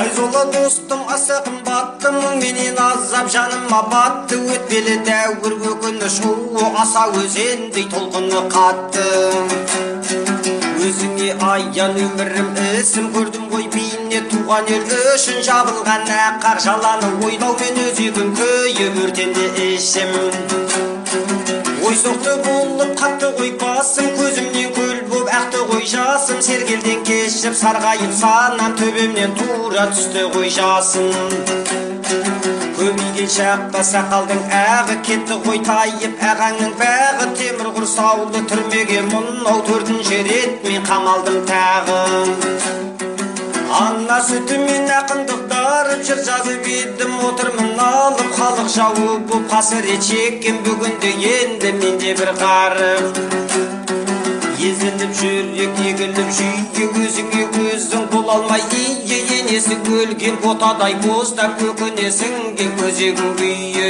Айзола достым, аса қымбаттым, менен азап жаныма батты. Өтпелі дәуір өкініш уы, аса өзендей толқыны қатты. Өзіңе аян өмірім ісім, көрдім ғой бейне туған ел үшін. Жабылған аққар жаланы ойлаумен өзегім күйіп өртенді ішім. Ой соқты болып қатты ғой басым, көзімнен көл боп ақты ғой жасым. Сергелден кешіп сарғайып санам, төбемнен тура түсті ғой жасым. Көбейген шақта сақалдың ағы, кетті ғой тайып ағаңның бағы. Темір құрсаулы түрмеге мұнау төртінші рет мен қамалдым тағы. Анна сүтімен ақындықтарып жыр жазып едім, отырмын алып халық жауы боп қасірет шеккен. Бүгінде енді менде бір қарып езіліп жүрек егіліп жүйе, өзіңе өзің бола алмай ие. Енесі өлген ботадай боздап өкінесіңген өзегің күйе.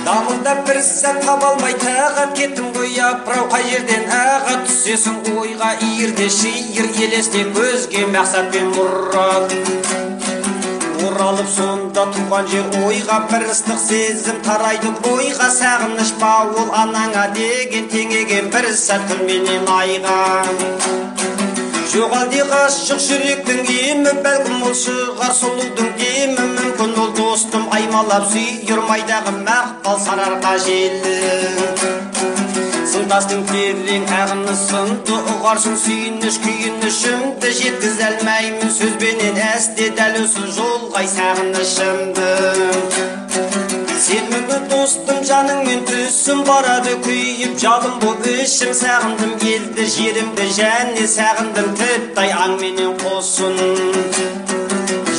Дамылда бір сәт таба алмай тағат кеттім ғой апырау, қай жерден аға түсесің ойға. Иірде шиыр елесте көзге мақсат пен мұрат. Оралып сонда туған жер ойға, бір ыстық сезім тарайды бойға. Сағыныш бауыл анаңа деген теңеген бір сәт күн менен айға. Жоғалды ғашық жүректің емі, бәлкім ол шығар сұлудың демі. Мүмкін ол достым аймалап сүйір майдағы мақпал сарарға желі. Сымтастың терең ағыны сынды, ұғарсың сүйініш күйінішімді. Жеткіз әлмәймін сөзбенен әсте дәл осы жолғай сағынышымды. Сен мүні достым жаныңмен түсім, барады күйіп жалым боп ішім. Сағындым елді жерімді және сағындым тіптай аңменен қосын.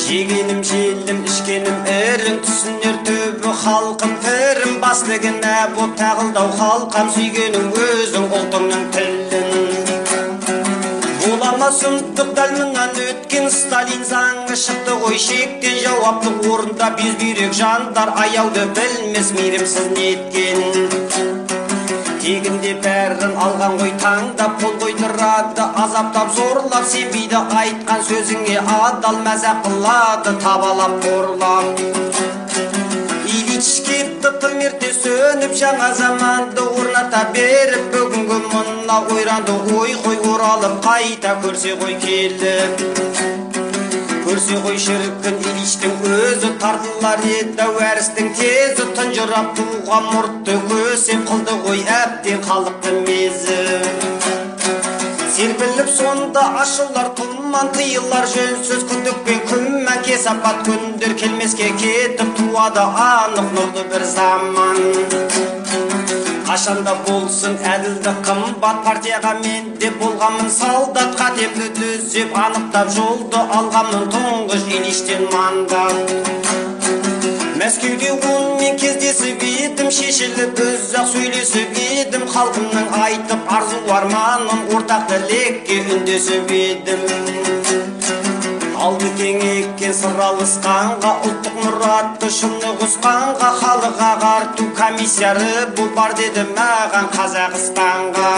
Жегенім желім, ішкенім ірің, түсінер төбі халқым пірім. Бастығын әбоп тағылдау халқам, сүйгенің өзің ұлтыңның тілін. Болама сұмдық дәл мұнан өткен, Сталин заңы шықты ғой шектен. Жауапты орында безбүйрек жандар, аяуды білмес мейірімсіз неткен. Тегінде бәрін алған ғой таңдап, қол қойдырады азаптап зорлап. Сенбейді айтқан сөзіңе адал, мәзақ қылады табалап қорлап. Ильич кетті тым ерте сөніп, жаңа заманды орната беріп. Бүгінгі мұнна ойранды ой қой оралып, қайта көрсе ғой келіп. Көрсе ғой шіркін Ильичтің өзі, тартылар еді әрістің тезі. Тұнжырап туған мұртты көсеп, қылды ғой әбден халықты мезі. Серпіліп сонда ашылар тұман, тыйылар жөнсіз күдік пен күмән. Кесапат күндер келмеске кетіп, туады анық нұрды бір заман. Қашанда болсын әділді қымбат, партияға мен де болғамын солдат. Қатемді түзеп анықтап жолды алғамын тұңғыш Ильичтен мандат. Мәскеуде онымен кездесіп едім, шешіліп ұзақ сөйлесіп едім. Халқымның айтып арзу арманын, ортақ тілекке үндесіп едім. Алды тең еккен сыр алысқанға, ұлттық мұратты шыны құсқанға. Халық ағарту комиссары бұл бар деді маған Қазақстанға.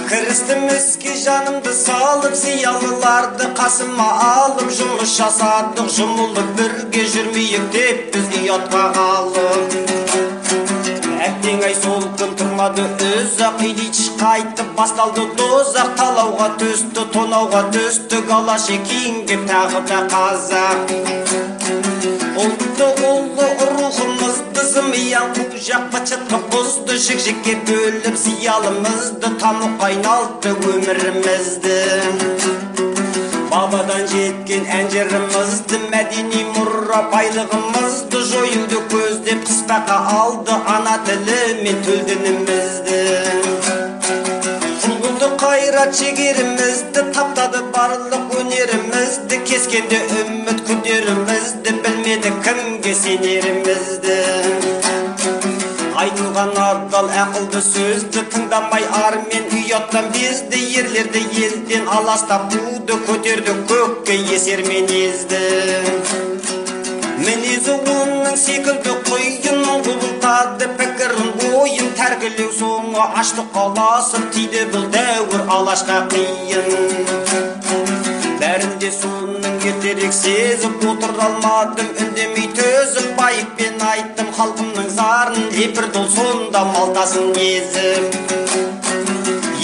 Кірістім іске жанымды салып, зиялыларды қасыма алып. Жұмыс жасадық жұмылып, бірге жүрмейік деп біз ұятқа қалып. Әттең ай сол күн тұрмады үзақ, Ильич қайтып басталды дозақ. Талауға түсті, тонауға түсті, галаши киінген тағы да қазақ. Ұлтты ұлы рухымызды зымиян қужақ бачытқы бұзды. Жік-жікке бөліп зиялымызды, тамұқ айналды өмірімізді. Бабадан жеткен әнжірімізді, мәдени мұра байлығымызды. Жойуды көздеп қыспақа алды ана тілі мен төлдінімізді. Құлғылды қайрат шегерімізді, таптады барлық өнерімізді. Кескенде үміт күдерімізді, білмеді кімге сенерімізді. Айтылған адал ақылды сөзді, тыңдамай армен ұяттан безді. Ерлерді елден аластап буды, көтерді көкке есермен езді. Мінезі оның секілді құйын, құбылтады пікірін ойын. Тәргілеу соңы аштық қаласып, тиді бұл дәуір алашқа қиын. бәрінде соның ертерек сезіп отыра алмадым, үндемей төзіп байыппен айттым халқымның зарын, лепірді ол сонда малтасын езіп.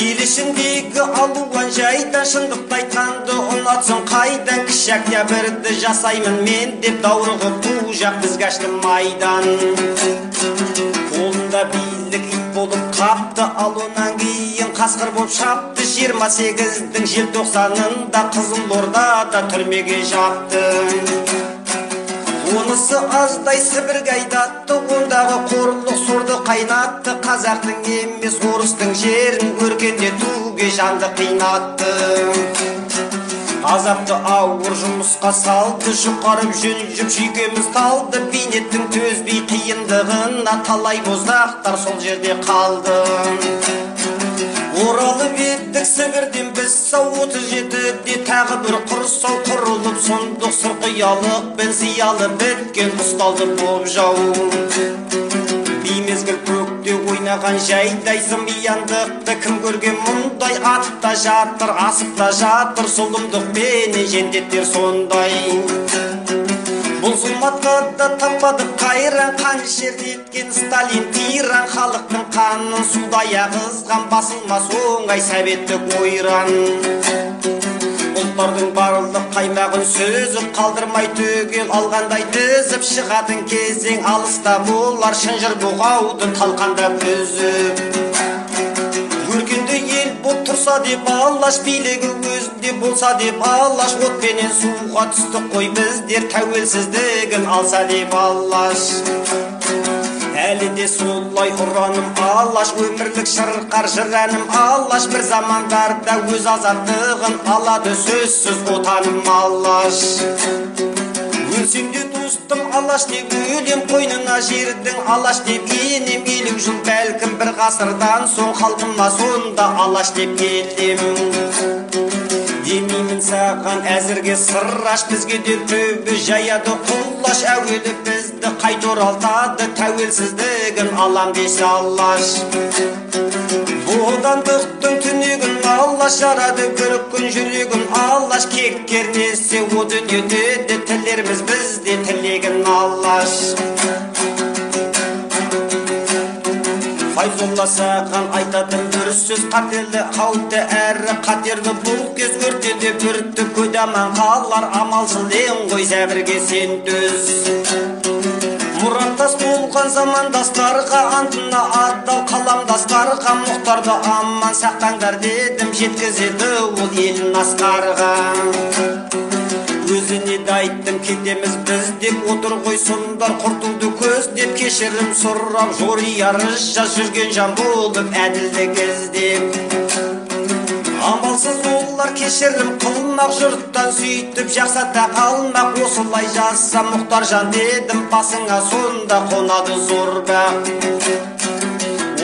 Ел ішіндегі алуан жайдан шындықты айтқанды ұнатсын қайдан, кіші октябрьді жасаймын мен деп даурығы ту жақ бізге ашты майдан. Қолында билік ит болып қапты, ал онан кейін қасқыр болып шапты. 28-дің желтоқсанында Қызылордада түрмеге жапты. Онысы аздай Сібірге айдатты, ондағы қорлық сорды қайнатты. Қазақтың емес орыстың жерін өркендетуге жанды қинатты. Азапты ауыр жұмысқа салды, жұқарып жүнжіп жүйкеміз талды. Бейнеттің төзбей қиындығына талай боздақтар сол жерде қалды. Оралып еттік Сібірден біз сау, 37-де тағы бір құрсау құрылып, сұмдық сұрқиялық бен зиялы біткен ұсталды боп жау. Беймезгіл көкте ойнаған жайдай зымияндықты кім көрген мұндай, атта жатыр, асықта жатыр, зұлымдық бені жендеттер сондай. Бұл зұлматқа да таппадық қайран, қаншер еткен Сталин тиран, халықтың қанын судай ағызған, басылмас оңай советтік ойран. Ұлттардың барлық қаймағын сөзіп, қалдырмай түгел алғандай тізіп, шығатын кезең алыста болар, шынжыр бұғауды талқандап үзіп. Өркенді ел боп тұрса деп алаш, билігі өзінде болса деп алаш, отпенен суға түстік қой біздер, тәуелсіздігін алса деп алаш. Әлі де солай ұраным алаш, өмірлік шырқар жыраным алаш, бір замандарда өз азаттығын алады сөзсіз отаным алаш. Өлсем де достым алаш деп өлем, қойнына жердің алаш деп енем, 50 жыл бәлкім бір ғасырдан соң халқыма сонда алаш деп келем. Демеймін саған әзірге сыраш, бізге де төбе жаяды құлаш, әуелі бізді қайта оралтады, тәуелсіздігін алам десе алаш. Бодандықтың түнегін алаш, жарады бір күн жүрегін алаш, кек кернесе о дүниеде тілеріміз бізде тілегін алаш. Файзолла саған айтатын бір сөз, қатерлі қауіпті әрі қатерлі бұл кез, өртеде бүртті көдаман қалар, амалшыл ең ғой зәбірге сен төз. Мұраттас болған замандастарға, антына адал қаламдастарға, мұқтарды аман сақтаңдар дедім, жеткізеді ол елін асқарға. Өзіне де айттым кетеміз біз деп, отыр ғой сұмдар құртылды көз деп, кешірім сұрап жори арыз жаз жүрген жан болып әділдік іздеп. Амалсыз олар кешірім қылмақ, жұрттан сөйтіп жақсата қалмақ, осылай жазса мұқтар жан дедім, басыңа сонда қонады зор бақ.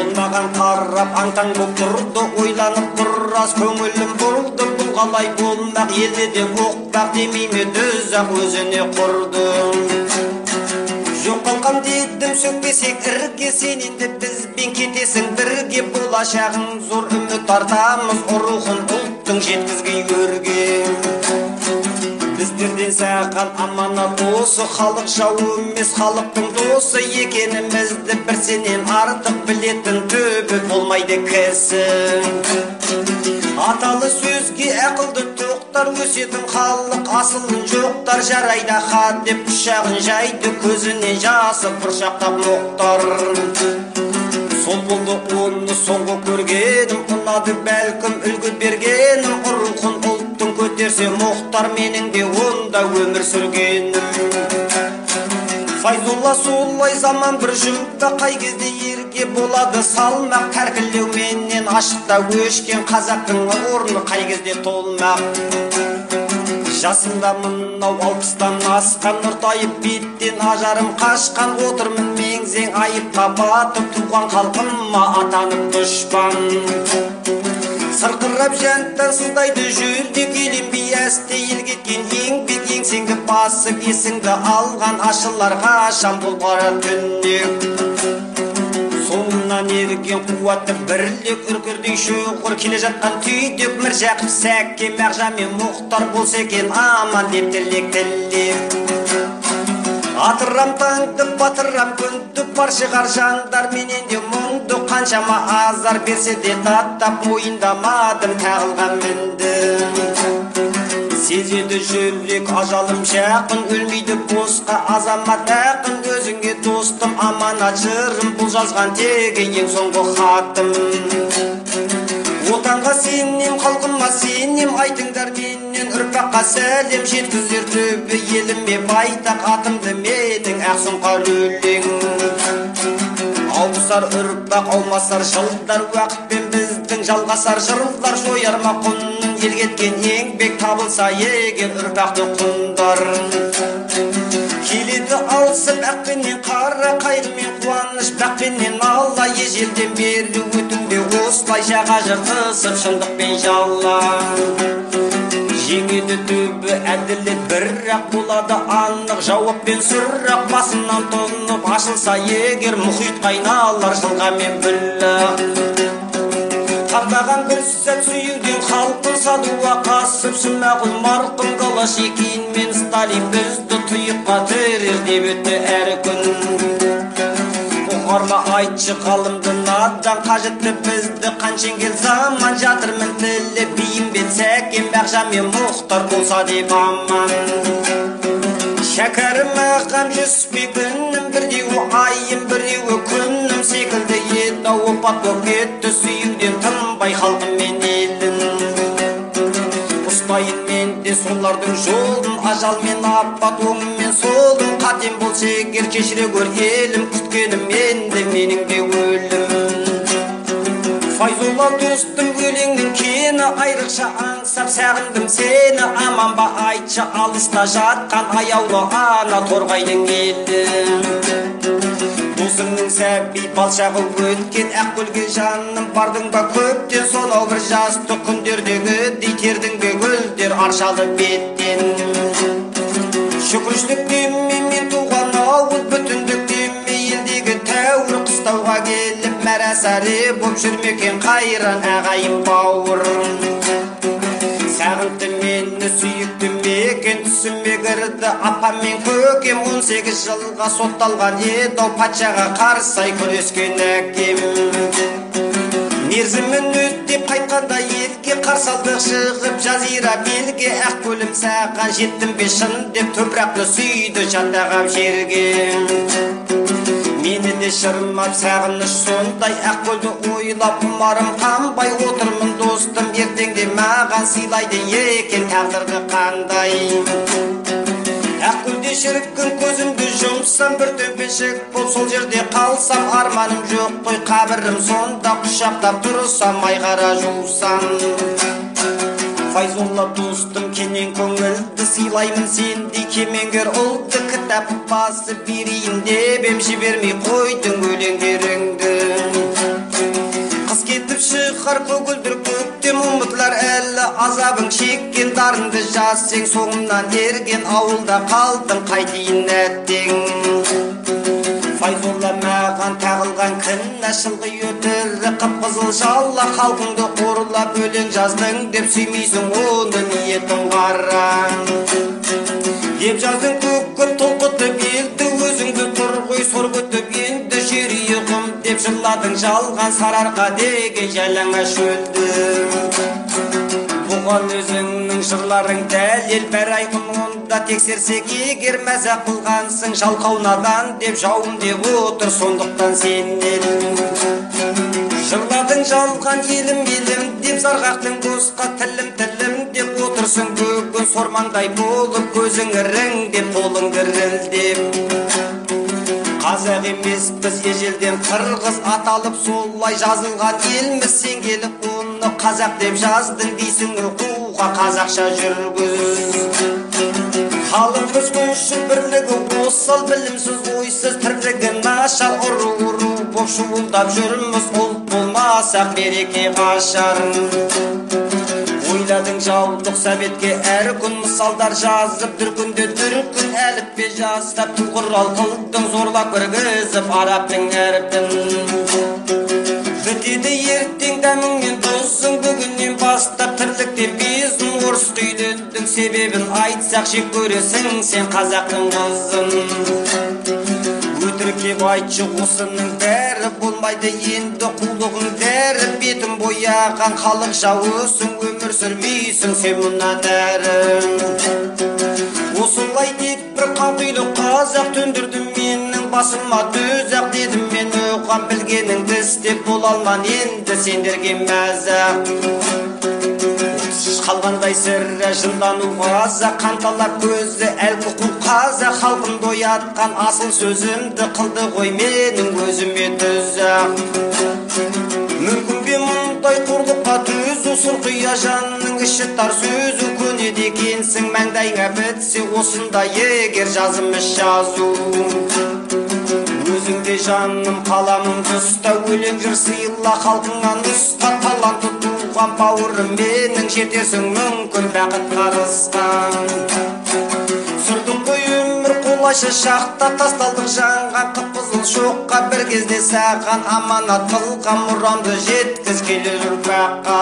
Ол маған қарап аңтаң боп тұрды, ойланып біраз көңілім бұрылды, бұл қалай болмақ, елде де оқтақ демейме дөзақ өзіне құрды. Жоқ қалқам дедім сөкпесек ірге, сен енді бізбен кетесің бірге, болашағың зор үміт артамыз, рухын ұлттың жеткізгей өрге. Біздерден саған аманат осы, халық жау емес халықтың досы, екенімізді бір сенен артық білетін төбі болмайды кісі. Аталы сөзге ақылды тоқтар, өсетін халық асылын жоқтар, жарайда хат деп құшағын жайды, көзінен жасы бұршақтап мұқтар. Сол болды оны соңғы көргенім, ұнады бәлкім үлгі бергенім, рухын ұлттың көтерсе мұқтар, менің де онда өмір сүргенім. Файзолла солай заман бір жүкті, қай кезде ерге болады салмақ, тәркілеу менен ашықта өшкен қазақтың орны қай кезде толмақ. Жасында мынау 60-тан асқан, нұртайып беттен ажарым қашқан, отырмын меңзең айыпқа батып, туған халқыма атанып дұшпан. Сырқырап жанттан сыздайды жүрдек, еленбей әсте ел кеткен еңбек, еңсеңді басып есіңді алған ашыларға шам бұл қара түнек. Соңына Артынан ерген қуатты бірлік үркірдей шоғыр келе жатқан түйдек Міржақып Сәке Мағжан мен Мұхтар болса екен аман деп тілек Атырам таңдып батырам күндіп бар шығар жандар менен де мұңды қаншама азар берсе де таттап мойындамадым тағылған мінді Сезеді жүрек ажалым жақын өлмейді босқа азамат ақын өзіңе достым аманат жырым бұл жазған тегі ең соңғы хатым Отанға сенем халқыма сенем айтыңдар менен ұрпаққа сәлем жеткізер төбе еліме байтақ атымды менің ақсұңқар өлең Ауысар ұрпақ аумасар жылдар уақытпен біздің жалғасар жырлар жояр ма құнның ел кеткен еңбек табылса егер ұрпақты құндар Келеді алысып ақпенен қара қайғымен қуаныш бақпенен алла ежелден бері өтіңде осылай жаға жыртысып шындықпен жалла Жеңеді төбі әділет бірақ болады анық жауаппен сұрақ басынан тұнып ашылса егер мұхит қайналар жылға мен бүллақ Қаппаған бір сәт сүюден халқын садуа қасып Смағұл марқұм Голошекин мен Сталин бізді тұйыққа тірер деп өтті әр күн Бұқарма айтшы қалымды надан қажетті бізді қаншенгел заман жатырмын тілі бейімбет Сәкен Мағжан мен Мұхтар болса деп аман Шәкәрім ағам жүспей күнім бірдеуі айым біреуі күнім секілді еді опат боп кетті сүюден тынбай халқым мен елім Ұстайын мен де солардың жолын ажал мен апат оңым мен солым қатем болса егер кешіре көр елім күткенім енді менің де өлім Файзолла достым өлеңнің кені айрықша аңсап сағындым сені аман ба айтшы алыста жатқан аяулы ана торғайдың елі Досыңның сәби балшағы өткен ақкөлге жаным бардың ба көптен сонау бір жасты күндердегі дейтердің бе гүлдер аршалы беттен Шүкіршілік деме мен туған ауыл бүтіндік деме елдегі тәуір қыстауға келіп мәрәсәрі боп жүрмекен қайран ағайын бауыр Сағынды мені сүйікті мекен түсіме кірді апам мен көкем 18 жылға сотталған еді патшаға қарсы күрескен әкем Мерзімін өтіп қайтқанда елге қарсалдық шығып жазира белге ақкөлім саған жеттім бе шын деп топырақты сүйді жаттағам жерге Мені де шырмап сағыныш сондай ақкөлді ойлап ұмарым қанбай отырмын достым ертеңде маған сыйлайды екен тағдырды қандай Ақкөлде шіріккін көзімді жұмсам бір төмпешік бол сол жерде қалсам арманым жоқ қой қабірім сонда құшақтап тұрсам айғара жусам Файзолла достым кенен көңілді сыйлаймын сендей кемеңгер ұлтты кітап басып берейін деп ем жібермей қойдың өлеңдеріңді Қыз кетіп шығар көгілдір көктем ұмытылар әлі азабың шеккен дарынды жаз сен соңымнан ерген ауылда қалдым қайтейін әттең Файзолла маған тағылған кінә шылғи өтірі қып-қызыл жала халқыңды қорлап өлең жаздың деп сүймейсің оны ниетің қара деп жаздың көккір толқытып елді өзіңді тұр ғой сорғытып енді жер ұйығым деп жырладың жалған сарыарқа деген жалаңа шөлді Бұған өзіңнің жырларың дәлел бәр айқын онда тексерсек егер мәзақ қылғансың жалқаунадан деп жауым деп отыр сондықтан сенен Жырладың жалған елім елім деп зарғақтың босқа тілім тілім деп отырсың бүгін сормаңдай болып көзің ірің деп қолың дірілдеп Қазақ емес біз ежелден қырғыз аталып солай жазылған елміз сен келіп оны қазақ деп жаздың дейсің оқуға қазақша жүргіз Халқымыз көшіп бірлігі осал білімсіз ойсыз тірлігі нашар ұру боп шуылдап жүрміз ұлт болмасақ береке қашар Ойладың жаулық советке әр күн мысалдар жазып дүркінде дүркін әліппе жастап тұлғырал қылдың зорлап кіргізіп арабтың әрпін Бітеді ертең дәміңмен досың, бүгіннен бастап тірліктен бездің. Орысқа үйлендің себебін айтсақ жек көресің сен қазақтың қызын. Өтірік айтшы осының бәрі болмайды енді қулығың дәрі. Бетін бояған халық жауысың, өмір сүрмейсің сен мұнан әрі. Осылай деп бір қанқұйлы қазақ төндірді менің басыма төзақ. Дедім мен оған білгеніңді істеп бола алман енді сендерге мәзақ. Қалғандай сірі жындану қазақ, қанталап көзі әлгі құл қазақ. Халқын доятқан асыл сөзімді қылды ғой менің өзіме тұзақ. Мүмкін бе мұндай қорлыққа төзу, сұрқия жанның іші тар сөзу. Көнеді екенсің маңдайыңа бітсе осында егер жазымыз жазу. Өзіңде жаным қаламым тұста, өлең жыр сыйла халқыңа нұсқа. Таланты туған бауырым менің, жетесің мүмкін бақыт қарысқан. Сүрдің ғой өмір қолайшы шақта, тасталдық жанған қып-қызыл шоққа. Бір кезде саған аманат қылған, мұрамды жеткіз келер ұрпаққа.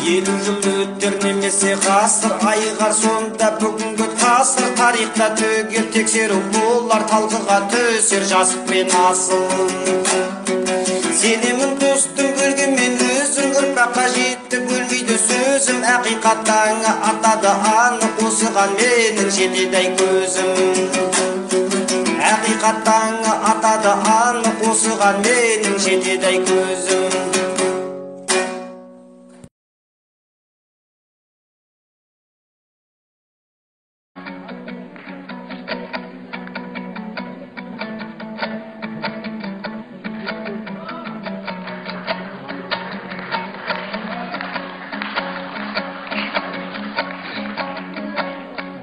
50 жыл өтер немесе ғасыр, айығар сонда бүгінгі тасыр. Тарихта түгел тексеру болар, талқыға түсер жасық пен асыл. Сенемін достың бөлгенмен өзің, ұрпаққа жетті бөлмейді сөзім. Ақиқаттаңа атады анық, осыған менің жетеді көзім. Ақиқаттаңа атады анық, осыған менің жетеді көзім.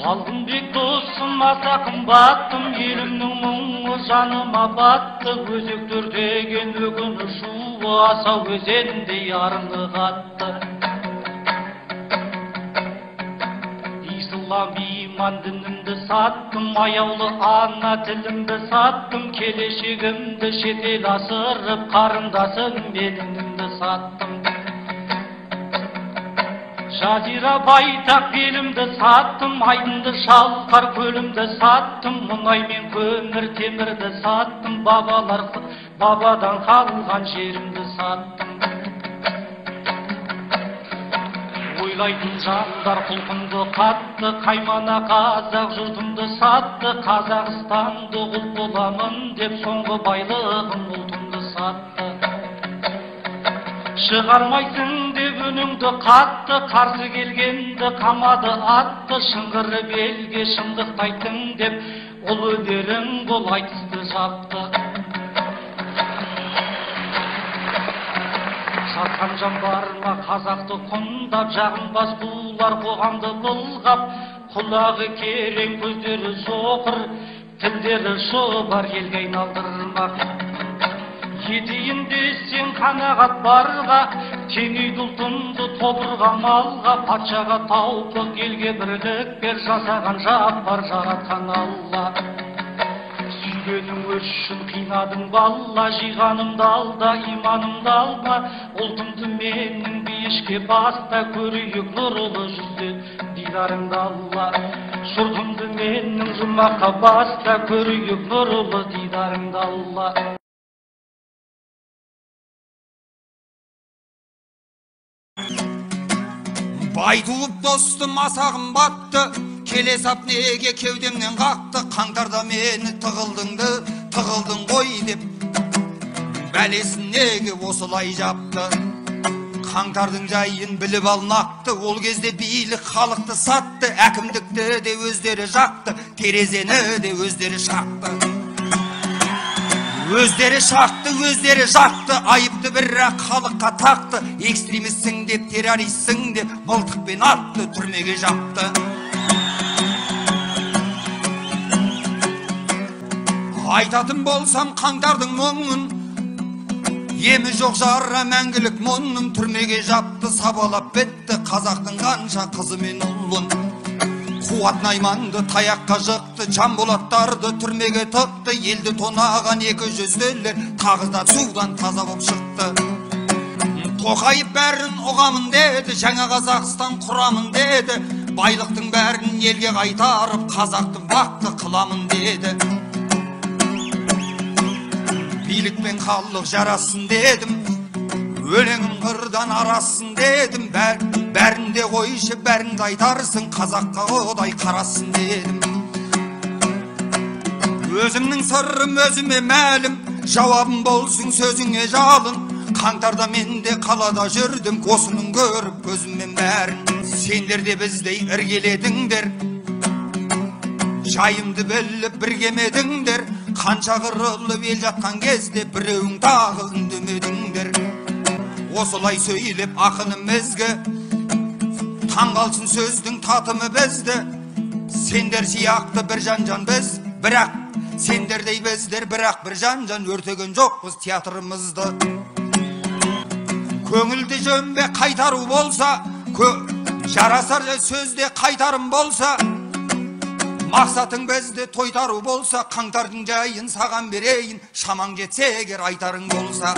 Алтынбек досым аса қымбаттым, елімнің мұңы жаныма батты. Өзектер деген өкіні шуы, аса өзендей арыңы қатты. Ислам иман дінімді саттым, аяулы ана тілімді саттым. Келешегімді шетел асырып, қарындасым меніңімді саттым. Жазира байтақ белімді саттым, айдынды шалқар көлімді саттым. Мұнай мен көмір темірді саттым, бабадан қалған жерімді саттым. Ойлайтын жандар құлқымды қатты, қаймана қазақ жұртымды сатты. Қазақстанды құл боламын деп соңғы байлығым ұлтымды сатты. Шығармайсың деп үніңді қатты, қарсы келгенді қамады атты. Шыңғыры белге шындықтайтын деп ол өнерің бұл айтысты жапты. Сатқан жан бар ма қазақты құндап, жағымбас бұлар қоғамды былғап. Құлағы керең, көздері соқыр, тілдері шұбар, елге айналдырмақ. Кетейін десең қанағат барға, теңейді ұлтымды тобырға малға. Патшаға таупық, елге бірлік бер, жасаған жаппар жаратқан Алла. Сүйгенің үшін қинадың балла, жиғанымды алда, иманымды алма. Ұлтымды менің бейішке баста, көрейік нұрлы жүзде дидарыңды Алла. Жұртымды менің жұмаққа баста, көрейік нұрлы дидарыңды Алла. Бай туып достым аса қымбатты, келе сап неге кеудемнен қақты. Қаңтарда мені тығылдың ғой деп, бәлесін неге осылай жапты. Қаңтардың жайын біліп алнақты, ол кезде билік халықты сатты. Әкімдікті де өздері жақты, терезені де өздері шақты. Өздері жақты, айыпты бірақ халыққа тақты. Экстремистсің деп, террористсің деп, мылтықпен атты, түрмеге жапты. Айтатын болсам қаңтардың мұңын, емі жоқ жара мәңгілік мұңын. Түрмеге жапты, сабалап бітті қазақтың қанша қызы мен ұлын. Қуат Найманды таяққа жықты, Жанболаттарды түрмеге тықты, елді тонаған 200-лер тағы да судан таза боп шықты. Тоқайып бәрін ұғамын деді, жаңа Қазақстан құрамын деді, байлықтың бәрін елге қайтарып, қазақтың бақты қыламын деді. Билікпен халық жарасын дедім, өлеңім қырдан арасын дедім, бәрінде қойшы, бәріңді айтарсың, қазаққа Құдай қарасын дедім. Өзімнің сырым өзіме мәлім, жауабым болсын сөзіңе жалын. Қаңтарда мен де қалада жүрдім, осының көріп көзіммен бәрін. Сендер де біздей іргеледіңдер, жайымды біліп біргемедіңдер. Қанша қырылып ел жатқан кезде біреуің тағы үндемедіңдер. Осылай сөйлеп ақыным ізгі, таңғалсын сөздің татымы бізді. Сендер сияқты бір жан біз, бірақ сендердей біздер бірақ бір жан өртеген жоқпыз театрымызды. Көңілді жөнбе қайтару болса, жарасар сөзде қайтарым болса, мақсатың бізді тойтару болса, қаңтардың жайын саған берейін, шамаң жетсе егер айтарың болса.